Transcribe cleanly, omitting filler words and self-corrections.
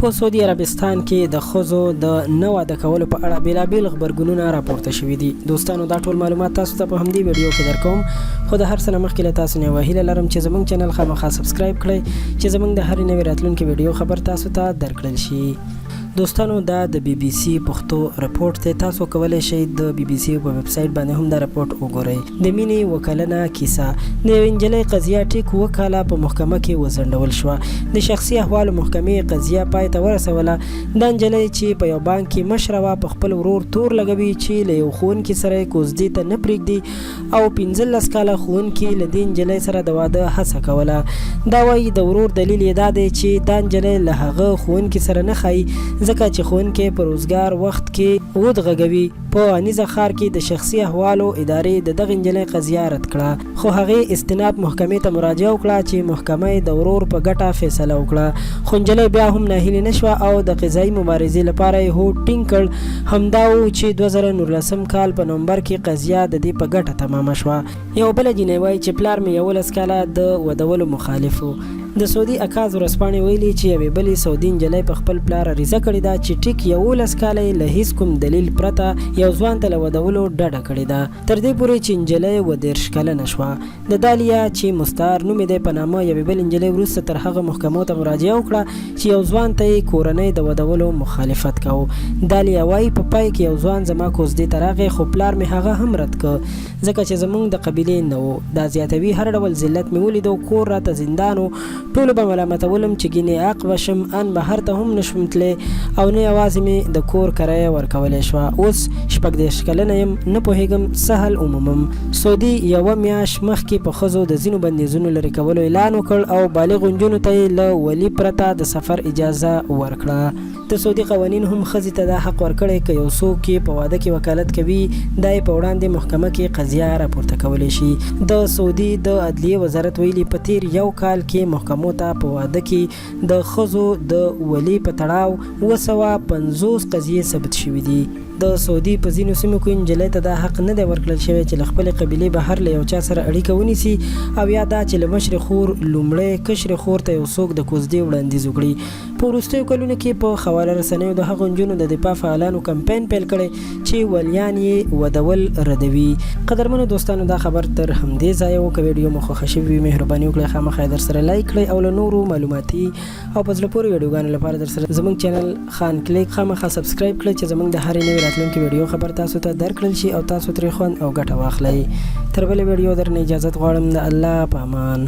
په سعودي عربستان کې د ښځو د نه واده کولو په اړه بېلابېل غبرګونونه راپورته شوي دي. دوستانو دا ټول معلومات تاسو ته په همدې ویډیو کې درکوم، خو د هر څه نه مخکې له تاسو نه یوه هیله لرم چې زموږ چینل خامخا سبسکرایب کړئ چې زموږ د هرې نوې راتلونکې ویډیو خبر تاسو ته درکړل شي. دوستانو دا د بی بی سی پښتو رپورټ دی، تاسو کولی شئ د بی بی سی په ویب سایټ باندې هم دا رپورټ وګورئ. د مینې وکلنه کیسه. د یوې نجلۍ قضیه ټیک 7 کاله په محکمه کې وځنډول شوه. د شخصي احوالو محکمې قضیه پای ته ورسوله. دا نجلۍ چې په یو بانک کې مشره وه، په خپل ورور تور لګوي چې له یو ښوونکي سره یې کوزدې ته نه پرېږدي او 15 کاله ښوونکي له دې نجلۍ سره د واده هڅه کوله. دا وایي د ورور دلیل یې دا دی چې دا نجلۍ له هغه ښوونکي سره نه ښایي، ځکه چې ښوونکی په روزګار وخت کې ودغږوي. په انیزه ښار کې د شخصي احوالو ادارې د دغې نجلۍ قضیه رد کړه، خو هغې استناد محکمې ته مراجعه وکړه چې محکمه یې د ورور په ګټه فیصله وکړه. خو نجلۍ بیا هم ناهیلې نه شوه او د قضایي مبارزې لپاره یې هوډ ټینګ کړ. همدا و چې 2019 کال په نومبر کې قضیه د دې په ګټه تمامه شوه. یو بله جینۍ وایي چې پلار مې 11 کاله د ودولو مخالف و. د سعودي اکاز ورځپاڼې ویلي چې یوې بلې سعودي نجلۍ په خپل پلار عریضه کړې ده چې ټیک 11 کاله یې له هیڅ کوم دلیل پرته یو ځوان ته له ودولو ډډه کړې ده، تر دې پورې چې نجلۍ 30 کلنه شوه. د دالیا چې مستعار نوم یې دی په نامه یوې بلې نجلۍ وروسته تر هغه محکمو ته مراجعه وکړه چې یو ځوان ته یې کورنۍ د ودولو مخالفت کوو. دالیا وایي په پای کې یو ځوان زما کوزدې ته راغی، خو پلار مې هغه هم رد کړ ځکه چې زموږ د قبیلې نه و. دا زیاتوي هر ډول ذلت مې ولیدو، کور راته زندان و، ټولو به ملامتولم چې ګینې عاق بشم، ان بهر ته هم نشم تللی او نه یوازې مې د کور کرایه ورکولی شوه. اوس 14 کلنه یم، نه پوهېږم څه حل ومومم. سعودي یوه میاشت مخکې په ښځو د ځینو بندیزونو لرې کولو اعلان وکړ او بالغو نجونو ته یې له ولي پرته د سفر اجازه ورکړه. د سعودي قوانین هم ښځې ته دا حق ورکړی که یو څوک یې په واده کې وکالت کوي، دا یې په وړاندې محکمه کې قضیه راپورته کولی شي. د سعودي د عدلیې وزارت ویلي په تیر یو کال کې محکمو ته په واده کې د ښځو د ولي په تړاو 250 قضیې ثبت شوي دي. د سعودي په ځینو سیمو کې نجلۍ ته دا حق نه دی ورکړل شوی چې له خپلې قبیلې بهر له یو چا سره اړیکه ونیسي، او یا دا چې له مشرې خور لومړی کشرې خور ته یو څوک د کوزدې وړاندیز وکړي. په وروستیو کلونو کې په حواله رسنیو د هغو نجونو د دفاع فعالانو کمپین پیل کړی چې ولیان یې ودول ردوي. قدرمنو دوستانو دا خبر تر همدې ځایه و. که ویډیو مو خوښه شوې وي مهرباني وکړئ خامخا یې درسره لایک کړئ او له نورو معلوماتي او په زړه پورې ویډیوګانو لپاره درسره زموږ چینل خان کلیک خامخا سبسکرایب کړئ چې زموږ د هرې نوې راتلونکې ویډیو خبر تاسو ته درکړل شي او تاسو ترې خوند او ګټه واخلئ. تر بلې ویډیو درنه اجازت غواړم. د الله په امان.